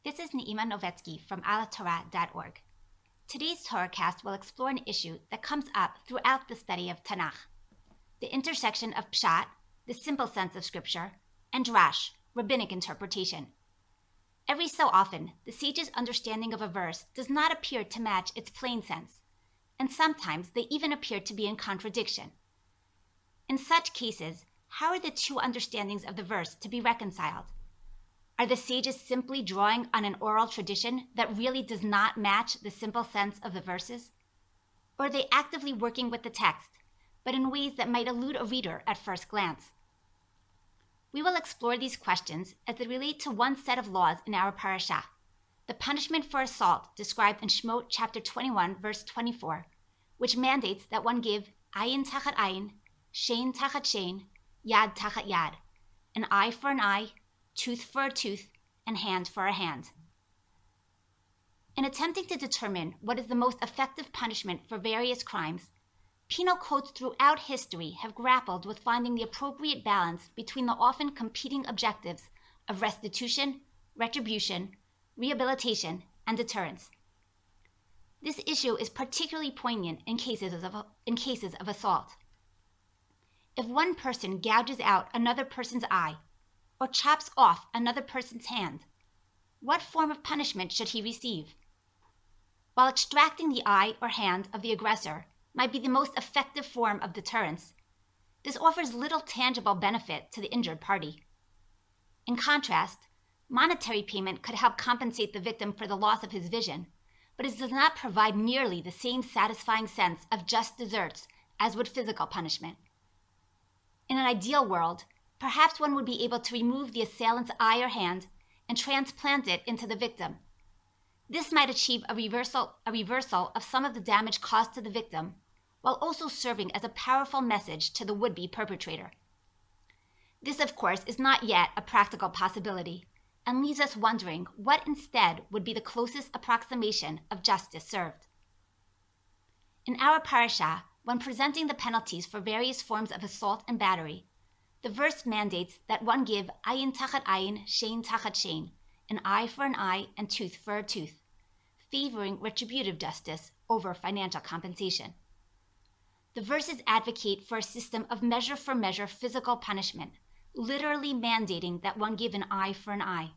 This is Neima Novetsky from al-attora.org. Today's Torahcast will explore an issue that comes up throughout the study of Tanakh: the intersection of Pshat, the simple sense of Scripture, and Drash, rabbinic interpretation. Every so often, the sage's understanding of a verse does not appear to match its plain sense, and sometimes they even appear to be in contradiction. In such cases, how are the two understandings of the verse to be reconciled? Are the sages simply drawing on an oral tradition that really does not match the simple sense of the verses? Or are they actively working with the text, but in ways that might elude a reader at first glance? We will explore these questions as they relate to one set of laws in our parasha, the punishment for assault described in Shemot chapter 21, verse 24, which mandates that one give ayin tachat ayin, shein tachat shein, yad tachat yad, an eye for an eye, tooth for a tooth, and hand for a hand. In attempting to determine what is the most effective punishment for various crimes, penal codes throughout history have grappled with finding the appropriate balance between the often competing objectives of restitution, retribution, rehabilitation, and deterrence. This issue is particularly poignant in cases of assault. If one person gouges out another person's eye, or chops off another person's hand, what form of punishment should he receive? While extracting the eye or hand of the aggressor might be the most effective form of deterrence, this offers little tangible benefit to the injured party. In contrast, monetary payment could help compensate the victim for the loss of his vision, but it does not provide nearly the same satisfying sense of just deserts as would physical punishment. In an ideal world, perhaps one would be able to remove the assailant's eye or hand and transplant it into the victim. This might achieve a reversal of some of the damage caused to the victim, while also serving as a powerful message to the would-be perpetrator. This, of course, is not yet a practical possibility, and leaves us wondering what instead would be the closest approximation of justice served. In our parasha, when presenting the penalties for various forms of assault and battery, the verse mandates that one give ayin tachat ayin, shein tachat shein, an eye for an eye and tooth for a tooth, favoring retributive justice over financial compensation. The verses advocate for a system of measure-for-measure physical punishment, literally mandating that one give an eye for an eye.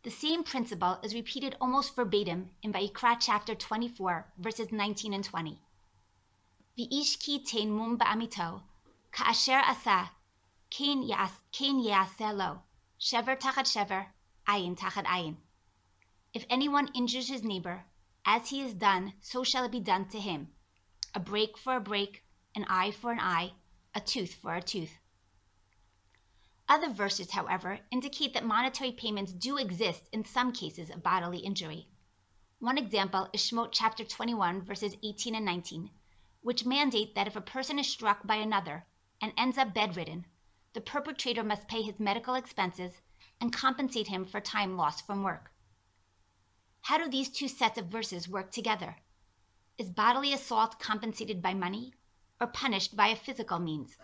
The same principle is repeated almost verbatim in Vayikra chapter 24, verses 19 and 20. V'ish ki tein mum ba'amito, Ka'asher asa, ken ya'aseh lo, shever tachat shever, ayin tachat ayin. If anyone injures his neighbor, as he has done, so shall it be done to him. A break for a break, an eye for an eye, a tooth for a tooth. Other verses, however, indicate that monetary payments do exist in some cases of bodily injury. One example is Shemot chapter 21, verses 18 and 19, which mandate that if a person is struck by another and ends up bedridden, the perpetrator must pay his medical expenses and compensate him for time lost from work. How do these two sets of verses work together? Is bodily assault compensated by money or punished by a physical means?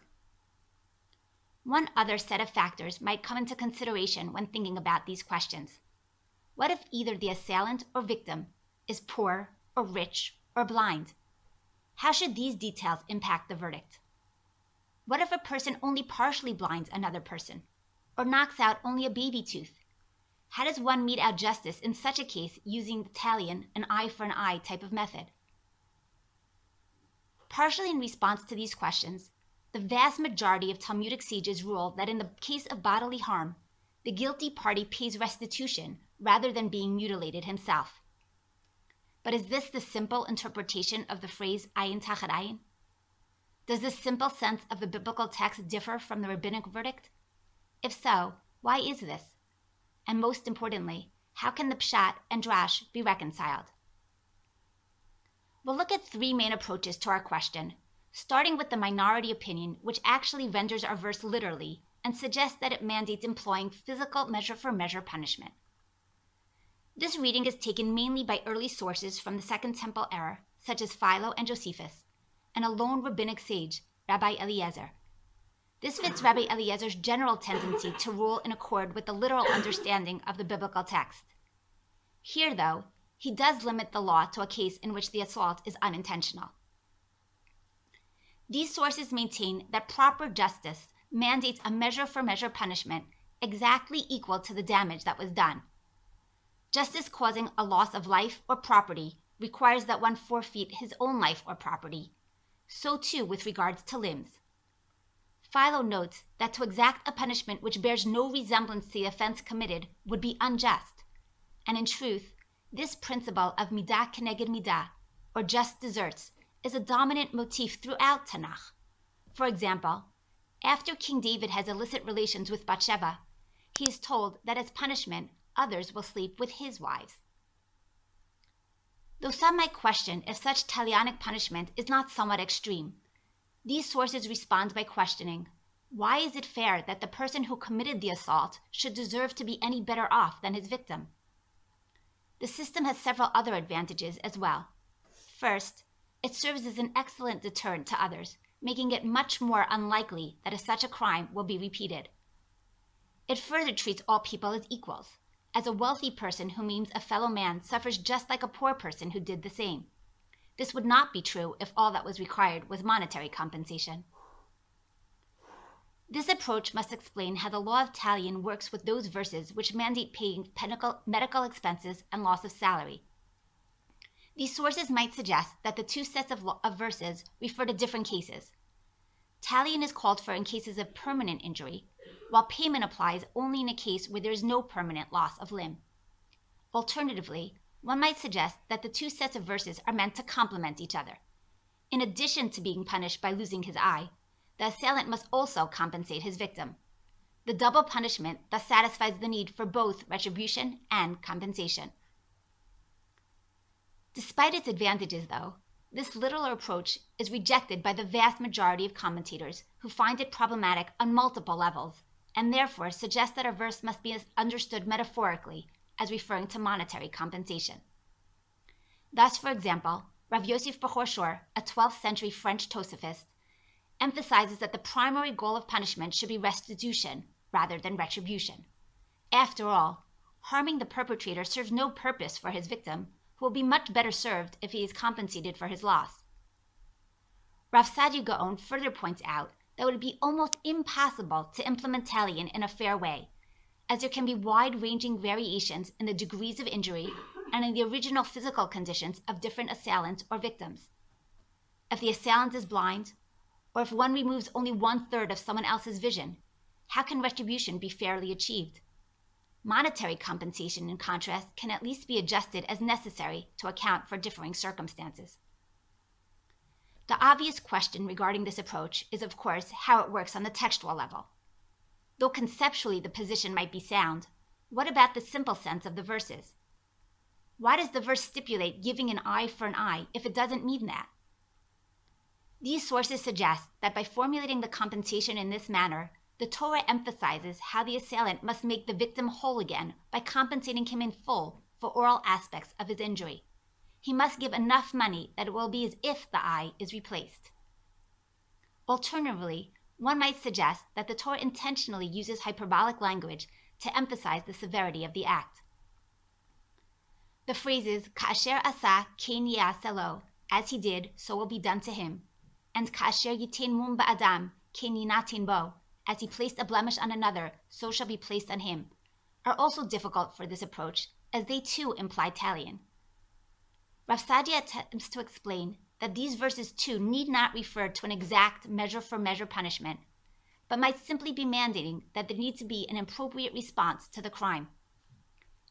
One other set of factors might come into consideration when thinking about these questions. What if either the assailant or victim is poor or rich or blind? How should these details impact the verdict? What if a person only partially blinds another person, or knocks out only a baby tooth? How does one mete out justice in such a case using the Italian an eye for an eye type of method? Partially in response to these questions, the vast majority of Talmudic sages rule that in the case of bodily harm, the guilty party pays restitution rather than being mutilated himself. But is this the simple interpretation of the phrase ayin tachat ayin? Does this simple sense of the biblical text differ from the rabbinic verdict? If so, why is this? And most importantly, how can the pshat and drash be reconciled? We'll look at three main approaches to our question, starting with the minority opinion, which actually renders our verse literally and suggests that it mandates employing physical measure-for-measure punishment. This reading is taken mainly by early sources from the Second Temple era, such as Philo and Josephus, and a lone rabbinic sage, Rabbi Eliezer. This fits Rabbi Eliezer's general tendency to rule in accord with the literal understanding of the biblical text. Here, though, he does limit the law to a case in which the assault is unintentional. These sources maintain that proper justice mandates a measure-for-measure punishment exactly equal to the damage that was done. Justice causing a loss of life or property requires that one forfeit his own life or property. So too with regards to limbs. Philo notes that to exact a punishment which bears no resemblance to the offense committed would be unjust, and in truth, this principle of midah keneged midah, or just deserts, is a dominant motif throughout Tanakh. For example, after King David has illicit relations with Bathsheba, he is told that as punishment, others will sleep with his wives. Though some might question if such talionic punishment is not somewhat extreme, these sources respond by questioning, why is it fair that the person who committed the assault should deserve to be any better off than his victim? The system has several other advantages as well. First, it serves as an excellent deterrent to others, making it much more unlikely that such a crime will be repeated. It further treats all people as equals, as a wealthy person who maims a fellow man suffers just like a poor person who did the same. This would not be true if all that was required was monetary compensation. This approach must explain how the law of talion works with those verses which mandate paying medical expenses and loss of salary. These sources might suggest that the two sets of verses refer to different cases. Talion is called for in cases of permanent injury, while payment applies only in a case where there is no permanent loss of limb. Alternatively, one might suggest that the two sets of verses are meant to complement each other. In addition to being punished by losing his eye, the assailant must also compensate his victim. The double punishment thus satisfies the need for both retribution and compensation. Despite its advantages, though, this literal approach is rejected by the vast majority of commentators who find it problematic on multiple levels, and therefore suggest that a verse must be understood metaphorically as referring to monetary compensation. Thus, for example, Rav Yosef Bechor Shor, a 12th century French Tosaphist, emphasizes that the primary goal of punishment should be restitution rather than retribution. After all, harming the perpetrator serves no purpose for his victim, who will be much better served if he is compensated for his loss. Rav Sadia Gaon further points out that it would be almost impossible to implement talion in a fair way, as there can be wide-ranging variations in the degrees of injury and in the original physical conditions of different assailants or victims. If the assailant is blind, or if one removes only 1/3 of someone else's vision, how can retribution be fairly achieved? Monetary compensation, in contrast, can at least be adjusted as necessary to account for differing circumstances. The obvious question regarding this approach is, of course, how it works on the textual level. Though conceptually the position might be sound, what about the simple sense of the verses? Why does the verse stipulate giving an eye for an eye if it doesn't mean that? These sources suggest that by formulating the compensation in this manner, the Torah emphasizes how the assailant must make the victim whole again by compensating him in full for all aspects of his injury. He must give enough money that it will be as if the eye is replaced. Alternatively, one might suggest that the Torah intentionally uses hyperbolic language to emphasize the severity of the act. The phrases "Ka'asher asa ken ya'aseh lo," as he did, so will be done to him, and "Ka'asher yitin mum ba'adam ken yinatin bo," as he placed a blemish on another, so shall be placed on him, are also difficult for this approach, as they too imply talion. Rav Sadia attempts to explain that these verses too need not refer to an exact measure-for-measure punishment, but might simply be mandating that there needs to be an appropriate response to the crime.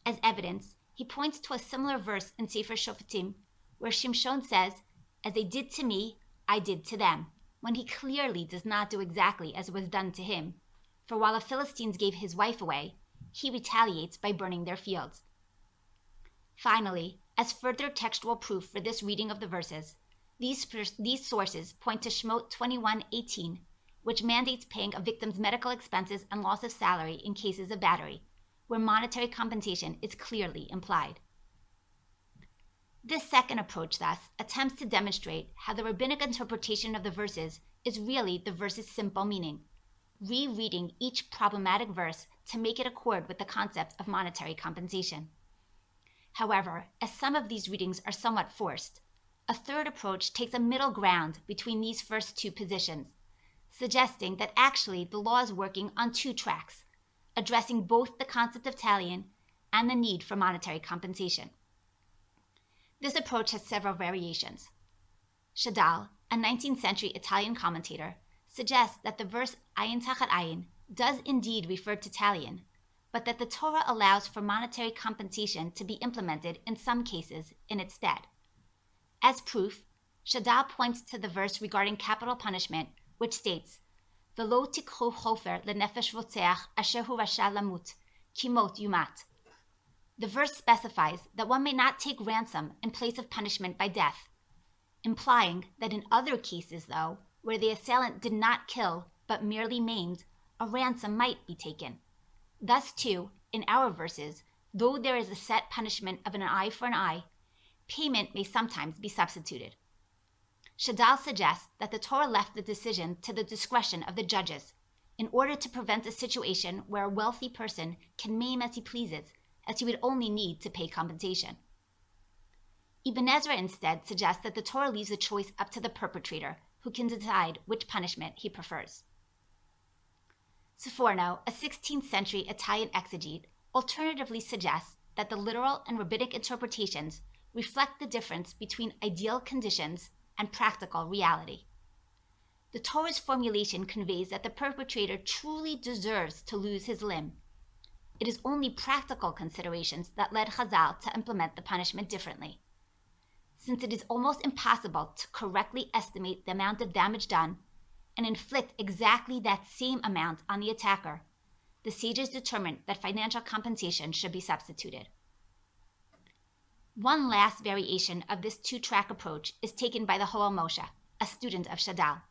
As evidence, he points to a similar verse in Sefer Shoftim, where Shimshon says, "As they did to me, I did to them," when he clearly does not do exactly as was done to him, for while the Philistines gave his wife away, he retaliates by burning their fields. Finally, as further textual proof for this reading of the verses, these sources point to Shemot 21:18, which mandates paying a victim's medical expenses and loss of salary in cases of battery, where monetary compensation is clearly implied. This second approach, thus, attempts to demonstrate how the rabbinic interpretation of the verses is really the verse's simple meaning, rereading each problematic verse to make it accord with the concept of monetary compensation. However, as some of these readings are somewhat forced, a third approach takes a middle ground between these first two positions, suggesting that actually the law is working on two tracks, addressing both the concept of talion and the need for monetary compensation. This approach has several variations. Shadal, a 19th century Italian commentator, suggests that the verse ayin tachat ayin does indeed refer to talion, but that the Torah allows for monetary compensation to be implemented in some cases in its stead. As proof, Shadal points to the verse regarding capital punishment, which states, "V'lo tikhu chofer lenefesh rotzeach asher hu rasha lamut, ki mot yumat." The verse specifies that one may not take ransom in place of punishment by death, implying that in other cases, though, where the assailant did not kill but merely maimed, a ransom might be taken. Thus, too, in our verses, though there is a set punishment of an eye for an eye, payment may sometimes be substituted. Shadal suggests that the Torah left the decision to the discretion of the judges in order to prevent a situation where a wealthy person can maim as he pleases, as he would only need to pay compensation. Ibn Ezra instead suggests that the Torah leaves the choice up to the perpetrator, who can decide which punishment he prefers. Sforno, a 16th century Italian exegete, alternatively suggests that the literal and rabbinic interpretations reflect the difference between ideal conditions and practical reality. The Torah's formulation conveys that the perpetrator truly deserves to lose his limb. It is only practical considerations that led Chazal to implement the punishment differently. Since it is almost impossible to correctly estimate the amount of damage done and inflict exactly that same amount on the attacker, the sages determined that financial compensation should be substituted. One last variation of this two-track approach is taken by the Hoel Moshe, a student of Shadal.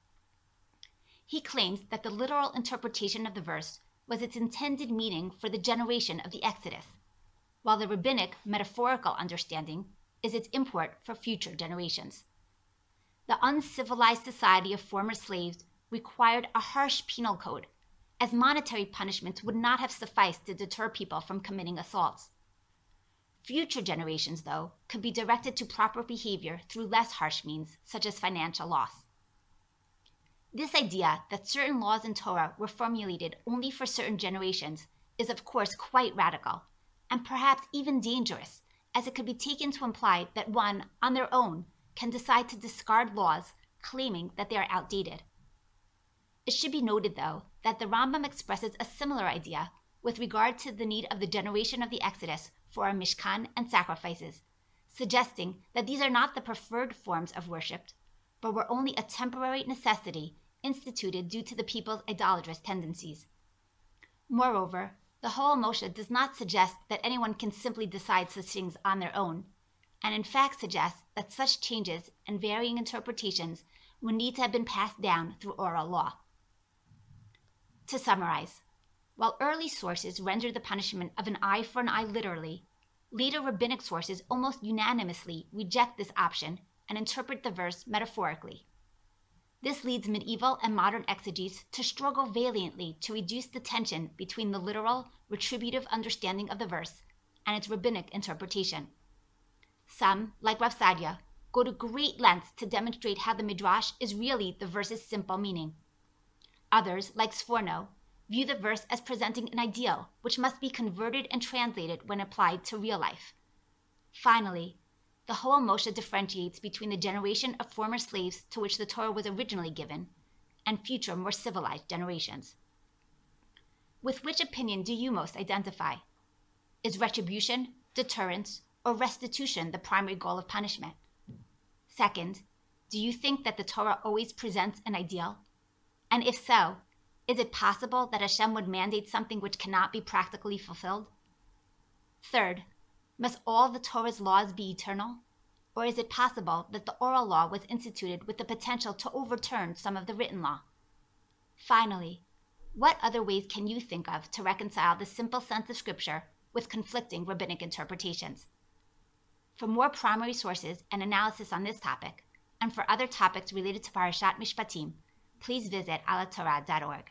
He claims that the literal interpretation of the verse was its intended meaning for the generation of the Exodus, while the rabbinic metaphorical understanding is its import for future generations. The uncivilized society of former slaves required a harsh penal code, as monetary punishments would not have sufficed to deter people from committing assaults. Future generations, though, could be directed to proper behavior through less harsh means, such as financial loss. This idea that certain laws in Torah were formulated only for certain generations is of course quite radical, and perhaps even dangerous, as it could be taken to imply that one, on their own, can decide to discard laws claiming that they are outdated. It should be noted, though, that the Rambam expresses a similar idea with regard to the need of the generation of the Exodus for a Mishkan and sacrifices, suggesting that these are not the preferred forms of worship, but were only a temporary necessity instituted due to the people's idolatrous tendencies. Moreover, the Hoel Moshe does not suggest that anyone can simply decide such things on their own, and in fact suggests that such changes and varying interpretations would need to have been passed down through oral law. To summarize, while early sources render the punishment of an eye for an eye literally, later rabbinic sources almost unanimously reject this option and interpret the verse metaphorically. This leads medieval and modern exegetes to struggle valiantly to reduce the tension between the literal, retributive understanding of the verse and its rabbinic interpretation. Some, like Rav Sadia, go to great lengths to demonstrate how the Midrash is really the verse's simple meaning. Others, like Sforno, view the verse as presenting an ideal which must be converted and translated when applied to real life. Finally, the Hoel Moshe differentiates between the generation of former slaves to which the Torah was originally given and future more civilized generations. With which opinion do you most identify? Is retribution, deterrence, or restitution the primary goal of punishment? Second, do you think that the Torah always presents an ideal? And if so, is it possible that Hashem would mandate something which cannot be practically fulfilled? Third, must all the Torah's laws be eternal? Or is it possible that the oral law was instituted with the potential to overturn some of the written law? Finally, what other ways can you think of to reconcile the simple sense of Scripture with conflicting rabbinic interpretations? For more primary sources and analysis on this topic, and for other topics related to Parashat Mishpatim, please visit al-atara.org.